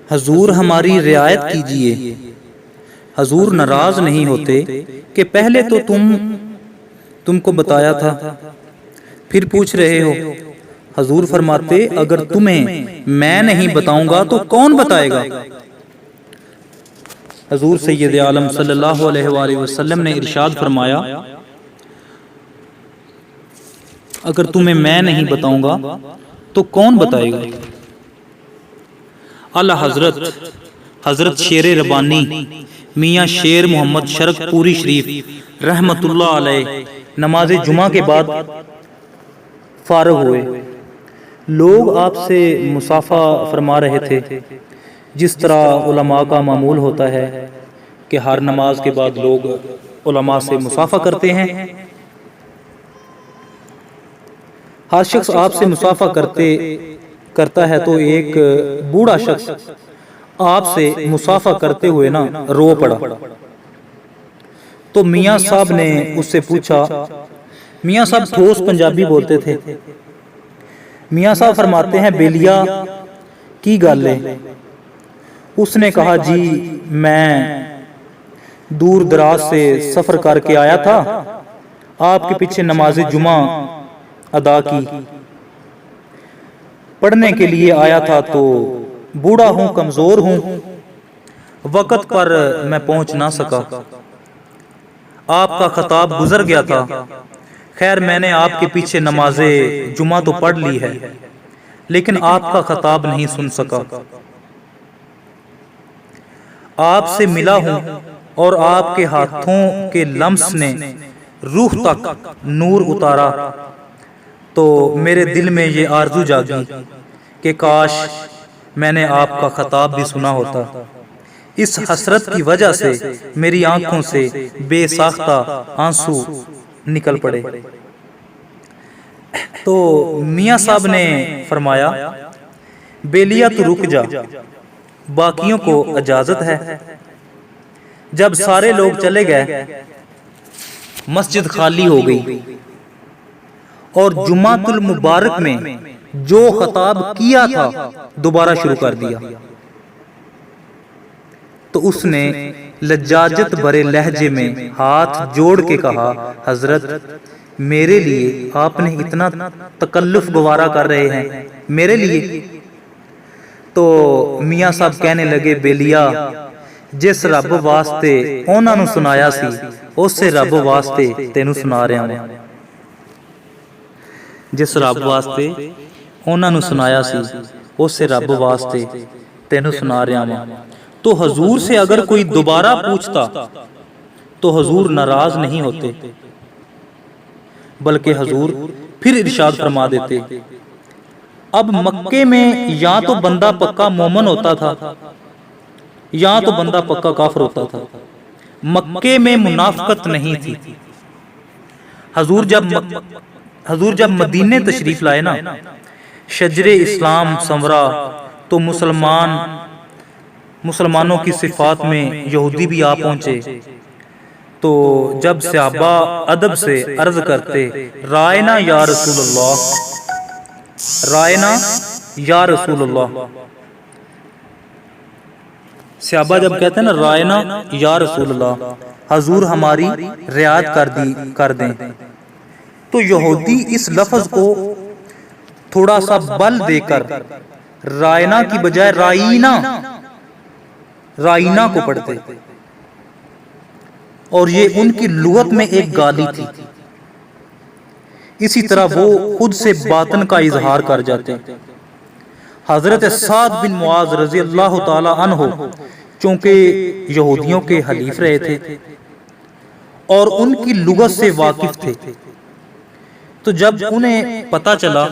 حضور ہماری رعایت کیجئے۔ حضور ناراض نہیں ہوتے کہ پہلے تو تم کو بتایا تھا، پھر پوچھ رہے ہو۔ حضور فرماتے اگر تمہیں میں نہیں بتاؤں گا تو کون بتائے گا؟ حضور سید عالم صلی اللہ علیہ وآلہ وسلم نے ارشاد فرمایا اگر تمہیں میں نہیں بتاؤں گا تو کون بتائے گا؟ اعلیٰ حضرت شیر ربانی میاں شیر محمد شرک پوری شریف رحمت اللہ علیہ نماز جمعہ کے بعد فارغ ہوئے۔ لوگ آپ سے مصافحہ فرما رہے تھے، جس طرح علماء کا معمول ہوتا ہے کہ ہر نماز کے بعد لوگ علماء سے مصافحہ کرتے ہیں۔ ہر شخص آپ سے مصافحہ کرتا ہے تو ایک بوڑھا شخص آپ سے مصافحہ کرتے ہوئے رو پڑا۔ تو میاں صاحب نے اس سے پوچھا، میاں صاحب ٹھوس پنجابی بولتے تھے۔ میاں صاحب فرماتے ہیں بیلیا کی گل ہے؟ اس نے کہا جی میں دور دراز سے سفر کر کے آیا تھا، آپ کے پیچھے نماز جمعہ ادا کی، پڑھنے کے لیے آیا تھا تو بوڑھا ہوں، کمزور ہوں، وقت پر میں پہنچ نہ سکا، آپ کا خطاب گزر گیا تھا۔ خیر میں نے آپ کے پیچھے نماز جمعہ تو پڑھ لی ہے، لیکن آپ کا خطاب نہیں سن سکا۔ آپ سے ملا ہوں اور آپ کے ہاتھوں کے لمس نے روح تک نور اتارا، تو میرے دل میں یہ آرزو جاگی کہ کاش میں نے آپ کا خطاب بھی سنا ہوتا۔ اس حسرت کی وجہ سے میری آنکھوں سے بے ساختہ آنسو نکل پڑے۔ تو میاں صاحب نے فرمایا بیلیا تو رک جا، باقیوں کو اجازت ہے۔ جب سارے لوگ چلے گئے مسجد خالی ہو گئی اور جمعۃ المبارک میں جو خطاب کیا تھا دوبارہ شروع کر دیا۔ تو اس نے لجاجت برے لہجے میں ہاتھ جوڑ کے کہا حضرت میرے لیے آپ نے اتنا تکلف گوارا کر رہے ہیں، میرے لیے؟ تو میاں صاحب کہنے لگے بیلیا جس رب واسطے انہاں نو سنایا سی اسے رب واسطے تینوں سنا رہا ہوں۔ جس رب واسطے انہاں نو سنایا سی اسے رب واسطے تینوں سنا رہا ہوں۔ تو حضور سے اگر کوئی دوبارہ پوچھتا تو حضور ناراض نہیں ہوتے، بلکہ حضور پھر ارشاد فرما دیتے اب مکے میں یا تو بندہ پکا مومن ہوتا تھا یا تو بندہ پکا کافر ہوتا تھا، مکے میں منافقت نہیں تھی۔ حضور جب مدینے تشریف لائے شجر اسلام سنورا تو مسلمانوں کی صفات میں یہودی بھی آ پہنچے۔ تو جب صحابہ ادب سے عرض کرتے رائنا یا رسول اللہ، رائنا یا رسول اللہ، صحابہ جب کہتے ہیں نا رائنا یا رسول اللہ، حضور ہماری رعایت کر دیں، تو یہودی اس لفظ کو تھوڑا سا بل دے کر رائنا کی بجائے رائنا کو پڑھتے، اور یہ ان کی لغت میں ایک گالی تھی۔ اسی طرح وہ خود سے باطن کا اظہار کر جاتے۔ حضرت سعد بن معاذ رضی اللہ تعالی عنہ چونکہ یہودیوں کے حلیف رہے تھے اور ان کی لغت سے واقف تھے، تو جب انہیں پتہ چلا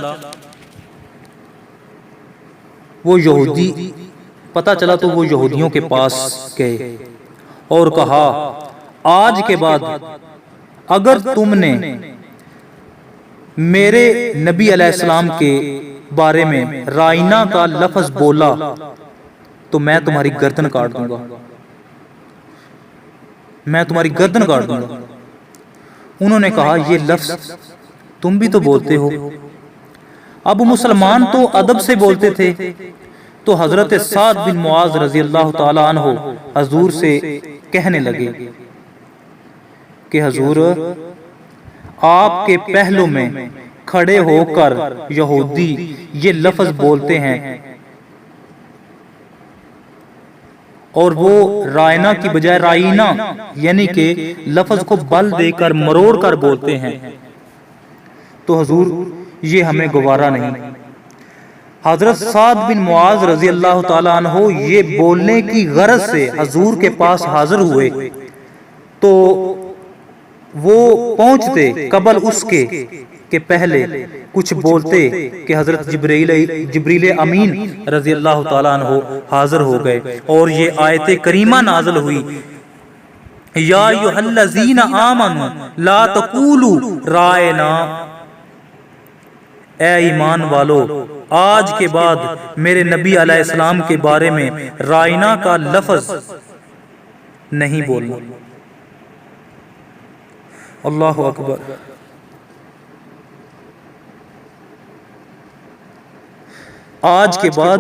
تو وہ یہودیوں کے پاس گئے اور کہا آج کے بعد اگر تم نے میرے نبی علیہ السلام کے بارے میں رائنا کا لفظ بولا تو میں تمہاری گردن کاٹ دوں گا، میں تمہاری گردن کاٹ دوں گا۔ انہوں نے کہا یہ لفظ تم بھی تو بولتے ہو۔ اب مسلمان تو ادب سے بولتے تھے، تو حضرت سعد بن معاذ رضی اللہ تعالی عنہ حضور سے کہنے لگے کہ حضور آپ کے پہلو میں کھڑے ہو کر یہودی یہ لفظ بولتے ہیں اور وہ رائنا کی بجائے رائنا یعنی کہ لفظ کو بل دے کر مروڑ کر بولتے ہیں، تو حضور یہ ہمیں گوارا نہیں۔ حضرت سعد بن معاذ رضی اللہ تعالیٰ عنہ یہ بولنے کی غرض سے حضور کے پاس حاضر ہوئے تو وہ پہنچتے قبل اس کے کہ پہلے کچھ بولتے کہ حضرت جبریل امین رضی اللہ تعالیٰ عنہ حاضر ہو گئے اور یہ آیت کریمہ نازل ہوئی، یا ایھا الذین آمنوا لا تقولوا رائنا، اے ایمان والو آج کے بعد میرے نبی علیہ السلام کے بارے میں رائنا کا لفظ نہیں بولنا۔ اللہ اکبر۔ آج کے بعد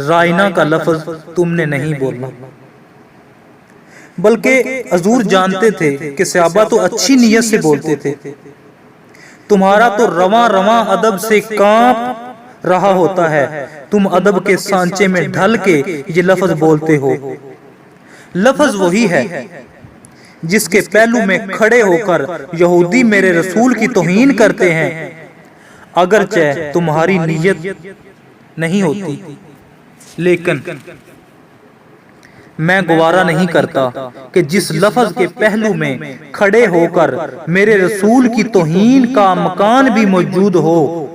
رائنا کا لفظ تم نے نہیں بولنا، بلکہ حضور جانتے تھے کہ صحابہ تو اچھی نیت سے بولتے تھے، تمہارا تو رواں رواں ادب سے کانپ رہا ہوتا ہے، تم ادب کے سانچے میں ڈھل کے یہ لفظ بولتے ہو۔ لفظ وہی ہے جس کے پہلو میں کھڑے ہو کر یہودی میرے رسول کی توہین کرتے ہیں، اگرچہ تمہاری نیت نہیں ہوتی، لیکن میں گوارا نہیں کرتا کہ جس لفظ کے پہلو میں کھڑے ہو کر میرے رسول کی توہین کا مکان بھی موجود ہو،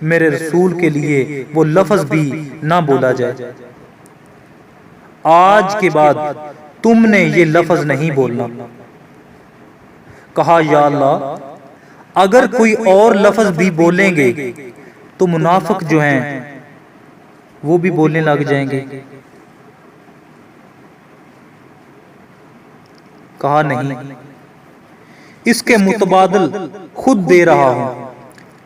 میرے رسول کے لیے وہ لفظ بھی نہ بولا جائے۔ آج کے بعد تم نے یہ لفظ نہیں بولنا۔ کہا یا اللہ اگر کوئی اور لفظ بھی بولیں گے تو منافق جو ہیں وہ بھی بولنے لگ جائیں گے۔ کہا نہیں، اس کے متبادل خود دے رہا ہوں،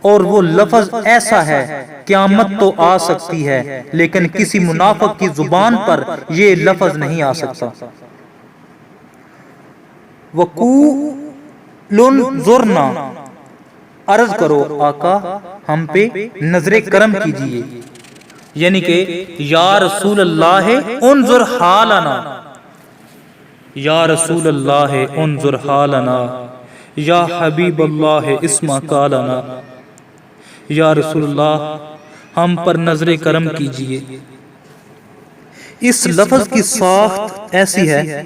اور وہ لفظ ایسا ہے قیامت تو آ سکتی ہے لیکن کسی منافق کی زبان پر یہ لفظ نہیں آ سکتا۔ وَقُولُ انظُرْنَا، عرض کرو آقا ہم پہ نظر کرم کیجئے، یعنی کہ یا رسول اللہ انظر حالنا، یا رسول اللہ انظر حالنا، یا حبیب اللہ اسمع قالنا، یا رسول اللہ ہم پر نظر کرم کیجئے۔ اس لفظ کی ساخت ایسی ہے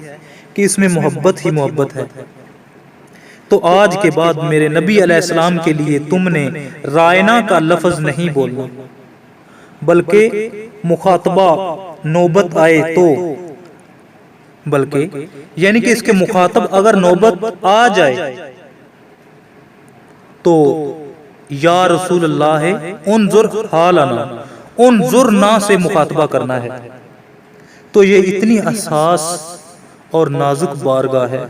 کہ اس میں محبت ہی محبت ہے۔ تو آج کے بعد میرے نبی علیہ السلام کے لیے تم نے رائنا کا لفظ نہیں بولنا، بلکہ مخاطبہ نوبت آئے تو، بلکہ یعنی کہ اس کے مخاطب اگر نوبت آ جائے تو یا رسول اللہ انظر حالنا، انظرنا سے مخاطبہ کرنا ہے۔ تو یہ اتنی حساس اور نازک بارگاہ ہے،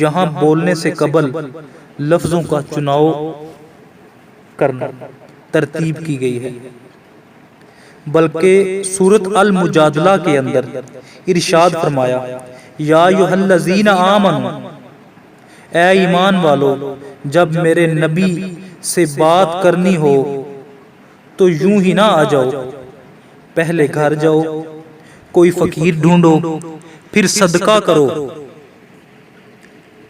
یہاں بولنے سے قبل لفظوں کا چناؤ کرنا ترتیب کی گئی ہے، بلکہ سورۃ المجادلہ کے اندر ارشاد فرمایا یا ایھا الذین آمنوا، اے ایمان والو جب میرے نبی سے بات کرنی ہو تو یوں ہی نہ آ جاؤ، پہلے گھر جاؤ، کوئی فقیر ڈھونڈو، پھر صدقہ کرو،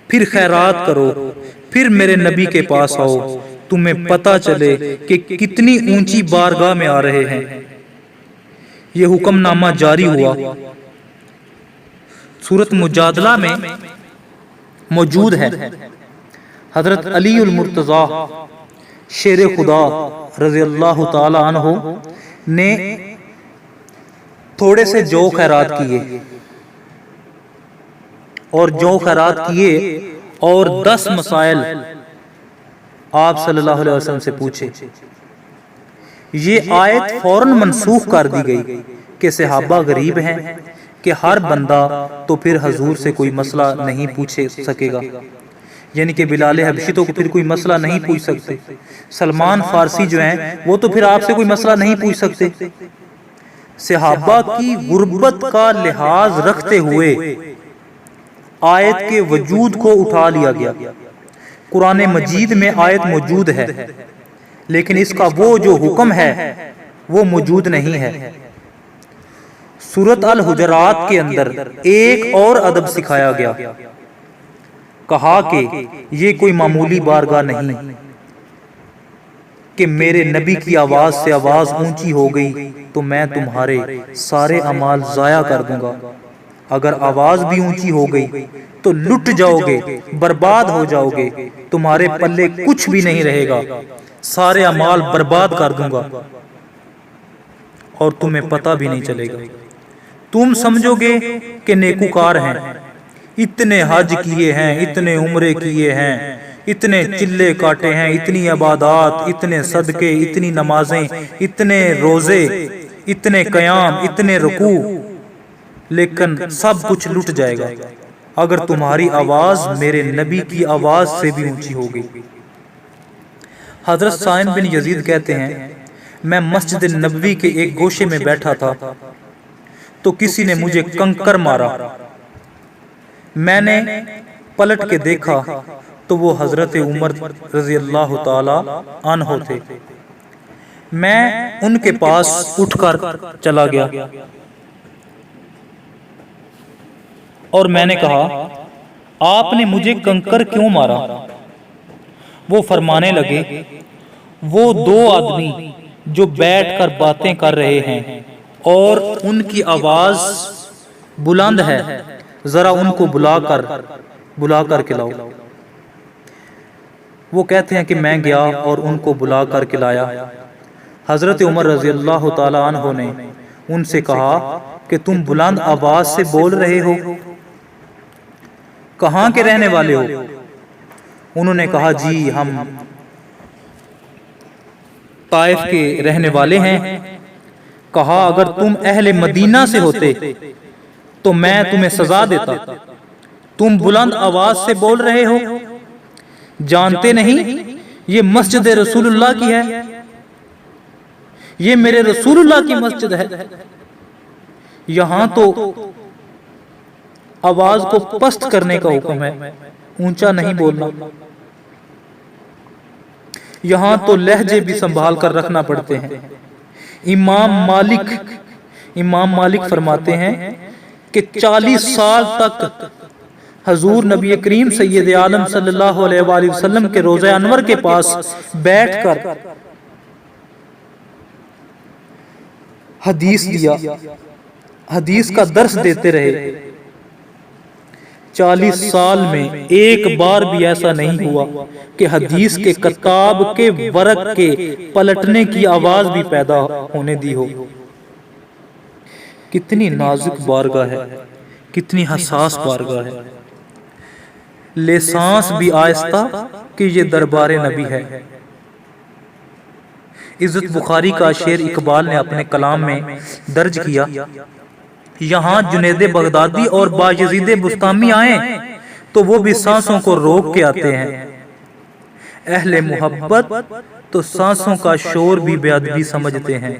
پھر خیرات کرو، پھر میرے نبی کے پاس آؤ، تمہیں پتہ چلے کہ کتنی اونچی بارگاہ میں آ رہے ہیں۔ یہ حکم نامہ جاری ہوا۔ سورۃ مجادلہ میں موجود ہے۔ حضرت علی المرتضیٰ شیر خدا رضی اللہ تعالی عنہ نے تھوڑے سے جو خیرات کیے اور جو خیرات کیے اور 10 مسائل آپ صلی اللہ علیہ وسلم سے پوچھے۔ یہ آیت فوراً منسوخ کر دی گئی کہ صحابہ غریب ہیں کہ ہر بندہ تو پھر حضور سے کوئی مسئلہ نہیں پوچھ سکے گا، یعنی کہ بلال حبشی تو پھر کوئی مسئلہ نہیں پوچھ سکتے، سلمان فارسی جو ہیں وہ تو پھر آپ سے کوئی مسئلہ نہیں پوچھ سکتے۔ صحابہ کی غربت کا لحاظ رکھتے ہوئے آیت کے وجود کو اٹھا لیا گیا۔ قرآن مجید میں آیت موجود ہے لیکن اس کا وہ جو حکم ہے وہ موجود نہیں ہے۔ سورۃ الحجرات کے اندر ایک اور ادب سکھایا گیا، کہا کہ یہ کوئی معمولی بارگاہ نہیں کہ میرے نبی کی آواز سے آواز اونچی ہو گئی تو میں تمہارے سارے اعمال ضائع کر دوں گا، اگر آواز بھی اونچی ہو گئی تو لٹ جاؤ گے، برباد ہو جاؤ گے، تمہارے پلے کچھ بھی نہیں رہے گا، سارے اعمال برباد کر دوں گا اور تمہیں پتہ بھی نہیں چلے گا۔ تم سمجھو گے کہ نیکوکار ہیں، اتنے حج کیے ہیں، اتنے عمرے کیے ہیں، اتنے چلے کاٹے ہیں، اتنی عبادات، اتنے صدقے، اتنی نمازیں، اتنے روزے، اتنے قیام، اتنے رکوع، لیکن سب کچھ لٹ جائے گا اگر تمہاری آواز میرے نبی کی آواز سے بھی اونچی ہوگی۔ حضرت سائن بن یزید کہتے ہیں میں مسجد نبوی کے ایک گوشے میں بیٹھا تھا تو کسی نے مجھے کنکر مارا، میں نے پلٹ کے دیکھا تو وہ حضرت عمر رضی اللہ تعالی عنہ تھے۔ میں ان کے پاس اٹھ کر چلا گیا اور میں نے کہا آپ نے مجھے کنکر کیوں مارا؟ وہ فرمانے لگے وہ دو آدمی جو بیٹھ کر باتیں کر رہے ہیں اور ان کی آواز بلند ہے، ذرا ان کو بلا کر کے لاؤ۔ وہ کہتے ہیں کہ میں گیا اور ان کو بلا کر کے لایا۔ حضرت عمر رضی اللہ تعالی عنہ نے ان سے کہا کہ تم بلند آواز سے بول رہے ہو، کہاں کے رہنے والے ہو؟ انہوں نے کہا جی ہم طائف کے رہنے والے ہیں۔ کہا اگر تم اہل مدینہ سے ہوتے تو میں تمہیں سزا دیتا، تم بلند آواز سے بول رہے ہو، جانتے نہیں یہ مسجد رسول اللہ کی ہے، یہ میرے رسول اللہ کی مسجد ہے، یہاں تو آواز کو پست کرنے کا حکم ہے، اونچا نہیں بولنا، یہاں تو لہجے بھی سنبھال کر رکھنا پڑتے ہیں۔ امام مالک فرماتے ہیں کہ 40 سال تک حضور نبی کریم سید عالم صلی اللہ علیہ وآلہ وسلم کے روضہ انور کے پاس بیٹھ کر حدیث کا درس دیتے رہے۔ 40 سال میں ایک بار بھی ایسا نہیں ہوا کہ حدیث کے کتاب کے ورق کے پلٹنے کی آواز بھی پیدا ہونے دی ہو۔ کتنی نازک بارگاہ ہے، کتنی حساس بارگاہ ہے، لے سانس بھی آہستہ کہ یہ دربار نبی ہے۔ عزت بخاری کا شعر اقبال نے اپنے کلام میں درج کیا، یہاں جنید بغدادی اور بایزید بستامی آئیں تو وہ بھی سانسوں کو روک کے آتے ہیں، اہل محبت تو سانسوں کا شور بھی بے ادبی سمجھتے ہیں۔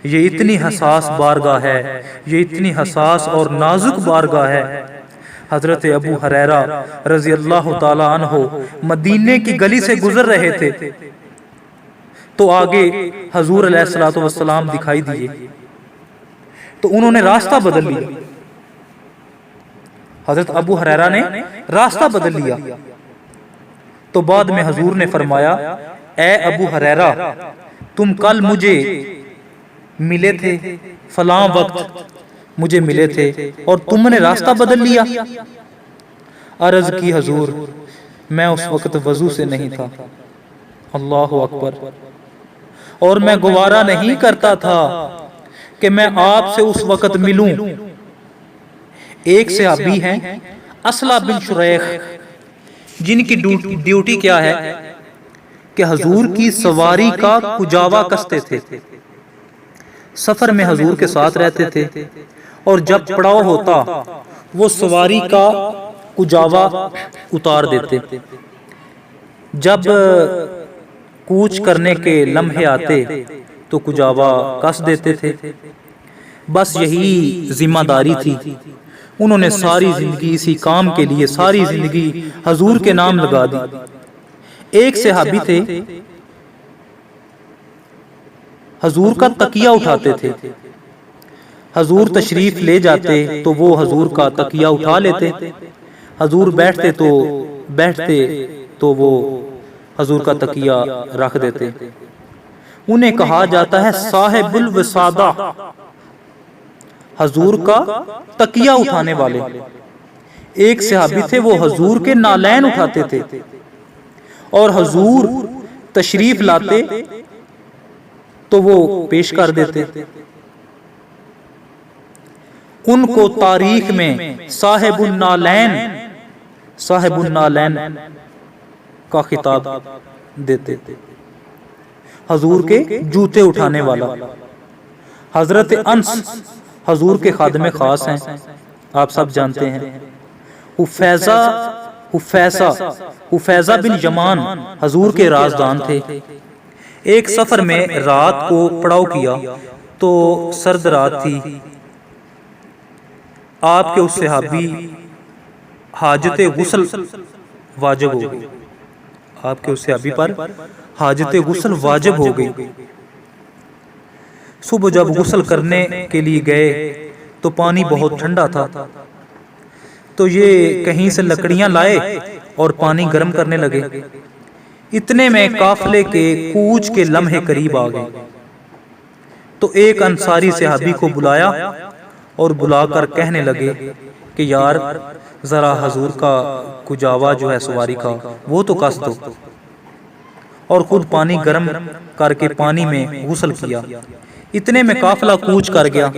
یہ اتنی حساس بارگاہ ہے، یہ اتنی حساس اور نازک بارگاہ ہے۔ حضرت ابو ہریرہ رضی اللہ تعالی عنہ مدینے کی گلی سے گزر رہے تھے تو آگے حضور علیہ الصلوۃ والسلام دکھائی دیے تو انہوں نے راستہ بدل لیا۔ حضرت ابو ہریرہ نے راستہ بدل لیا تو بعد میں حضور نے فرمایا اے ابو ہریرہ تم کل مجھے ملے تھے، فلاں وقت مجھے ملے تھے اور تم نے راستہ بدل لیا۔ عرض کی حضور میں اس وقت وضو سے نہیں تھا، اللہ اکبر، اور میں گوارا نہیں کرتا تھا کہ میں آپ سے اس وقت ملوں۔ ایک صحابی ہیں اسلح بن شریح، جن کی ڈیوٹی کیا ہے کہ حضور کی سواری کا کجاوا کستے تھے، سفر میں حضور کے ساتھ رہتے تھے اور جب پڑاؤ ہوتا وہ سواری کا کجاوا اتار دیتے جب کوچ کرنے کے لمحے آتے تو کجاوا کس دیتے تھے۔ بس یہی ذمہ داری تھی، انہوں نے ساری زندگی اسی کام کے لیے ساری زندگی حضور کے نام لگا دی۔ ایک صحابی تھے، حضور کا تکیہ اٹھاتے تھے، حضور تشریف لے جاتے تو وہ حضور کا تکیہ اٹھا لیتے، حضور بیٹھتے تو وہ حضور کا تکیہ رکھ دیتے۔ انہیں کہا جاتا ہے صاحب الوسادہ، حضور کا تکیہ اٹھانے والے۔ ایک صحابی تھے، وہ حضور کے نالین اٹھاتے تھے، اور حضور تشریف لاتے تو وہ پیش کر دیتے۔ ان کو تاریخ میں صاحب النالین کا خطاب دیتے، حضور کے جوتے اٹھانے والا۔ حضرت انس حضور کے خادم خاص ہیں، آپ سب جانتے ہیں۔ حفیظہ بن یمان حضور کے رازدان تھے۔ ایک سفر میں رات کو پڑاؤ کیا تو سرد رات تھی، آپ کے اس صحابی حاجت غسل واجب ہو گئی، آپ کے اس صحابی پر حاجت غسل واجب ہو گئی۔ صبح جب غسل کرنے کے لیے گئے تو پانی بہت ٹھنڈا تھا، تو یہ کہیں سے لکڑیاں لائے اور پانی گرم کرنے لگے۔ اتنے میں قافلے کے کوچ کے لمحے قریب آ گئے تو ایک انصاری صحابی کو بلایا اور بلا کر کہنے لگے کہ یار ذرا حضور کا کجاوا جو ہے سواری کا وہ تو کس دو، اور خود پانی گرم کر کے پانی میں غسل کیا۔ اتنے میں قافلہ کوچ کر گیا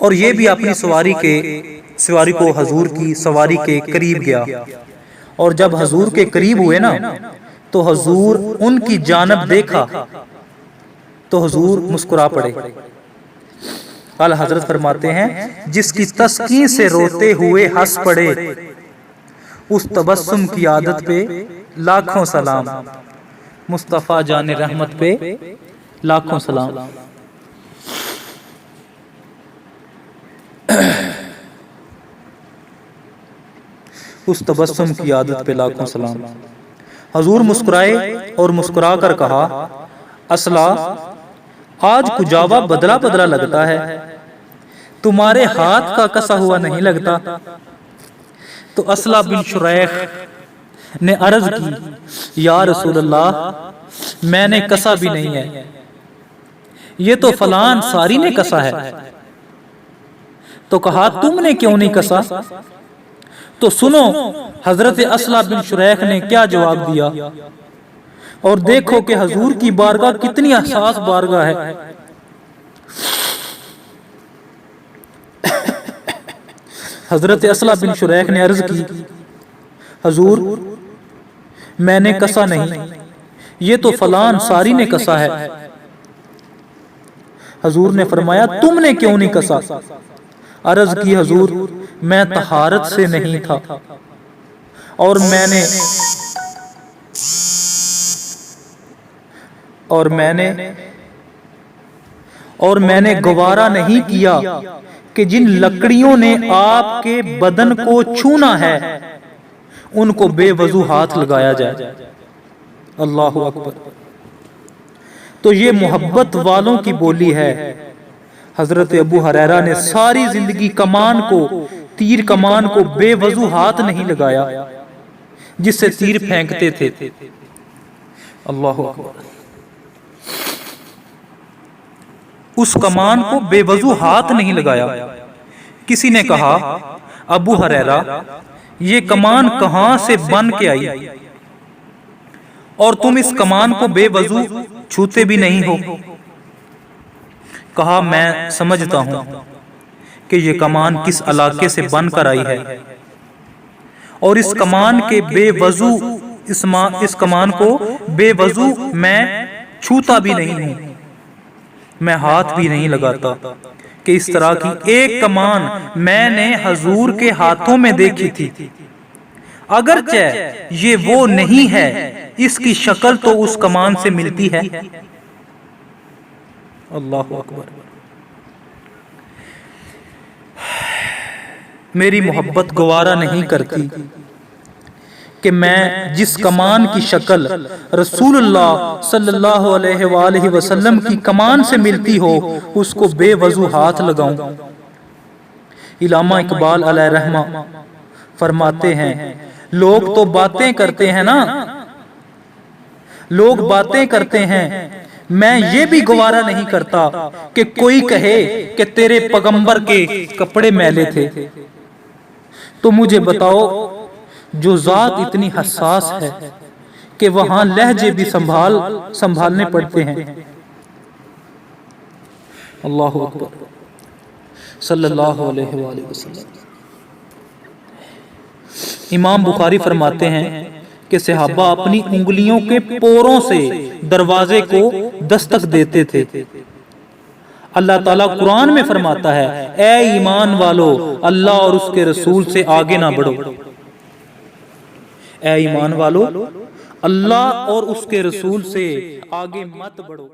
اور یہ بھی اپنی سواری کو حضور کی سواری کے قریب گیا، اور جب حضور کے قریب ہوئے نا تو حضور ان کی جانب دیکھا تو حضور مسکرا پڑے۔ اعلیٰ حضرت فرماتے ہیں جس کی تسکین سے روتے ہوئے ہنس پڑے، اس تبسم کی عادت پہ لاکھوں سلام، مصطفیٰ جان رحمت پہ لاکھوں سلام۔ اس تبسم کی عادت پہ لاکھوں سلام۔ حضور مسکرائے اور مسکرا کر کہا اصلا آج کجاوا بدلا بدلا لگتا ہے، تمہارے ہاتھ کا کسا ہوا نہیں لگتا۔ تو اصلا بن شریح نے عرض کی یا رسول اللہ میں نے کسا بھی نہیں ہے، یہ تو فلان ساری نے کسا ہے۔ تو کہا تم نے کیوں نہیں کسا؟ تو سنو حضرت اصلا بن شریح نے کیا جواب دیا، اور دیکھو کہ حضور کی بارگاہ کتنی حساس بارگاہ ہے۔ حضرت اصلا بن شریح نے عرض کی حضور میں نے کسا نہیں، یہ تو فلان ساری نے کسا ہے۔ حضور نے فرمایا تم نے کیوں نہیں کسا؟ عرض کی حضور میں طہارت سے نہیں تھا، اور میں نے گوارا نہیں کیا کہ جن لکڑیوں نے آپ کے بدن کو چھونا ہے ان کو بے وضو ہاتھ لگایا جائے۔ اللہ اکبر۔ تو یہ محبت والوں کی بولی ہے۔ حضرت ابو ہریرہ نے ساری زندگی تیر کمان کو بے وضو ہاتھ نہیں لگایا جس سے تیر پھینکتے تھے۔ اللہ اکبر۔ اس کمان کو بے وضو ہاتھ نہیں لگایا۔ کسی نے کہا ابو ہریرہ یہ کمان کہاں سے بن کے آئی اور تم اس کمان کو بے وضو چھوتے بھی نہیں ہو؟ کہا میں سمجھتا ہوں کہ یہ کمان کس علاقے سے بن کر آئی ہے، اور اس کمان کو بے وضو میں چھوتا بھی نہیں ہوں، میں ہاتھ بھی نہیں لگاتا کہ اس طرح کی ایک کمان میں نے حضور کے ہاتھوں میں دیکھی تھی۔ اگرچہ یہ وہ نہیں ہے، اس کی شکل تو اس کمان سے ملتی ہے۔ اللہ اکبر۔ میری محبت گوارا نہیں کرتی کہ میں جس کمان کی شکل رسول اللہ صلی اللہ علیہ وآلہ وسلم کی کمان سے ملتی ہو اس کو بے وضو ہاتھ لگاؤں۔ علامہ اقبال علیہ رحمہ فرماتے ہیں لوگ تو باتیں کرتے ہیں نا، لوگ باتیں کرتے ہیں، میں یہ بھی گوارا نہیں کرتا کہ کوئی کہے کہ تیرے پیغمبر کے کپڑے میلے تھے۔ تو مجھے بتاؤ جو ذات اتنی حساس ہے کہ وہاں لہجے بھی سنبھالنے پڑتے ہیں۔ اللہ اکبر صلی اللہ علیہ وآلہ وسلم۔ امام بخاری فرماتے ہیں کہ صحابہ اپنی انگلیوں کے پوروں سے دروازے کو دستک دیتے تھے۔ اللہ تعالیٰ قرآن میں فرماتا ہے اے ایمان والو اللہ اور اس کے رسول سے آگے نہ بڑھو۔ اے ایمان والو اللہ اور اس کے رسول سے آگے مت بڑھو۔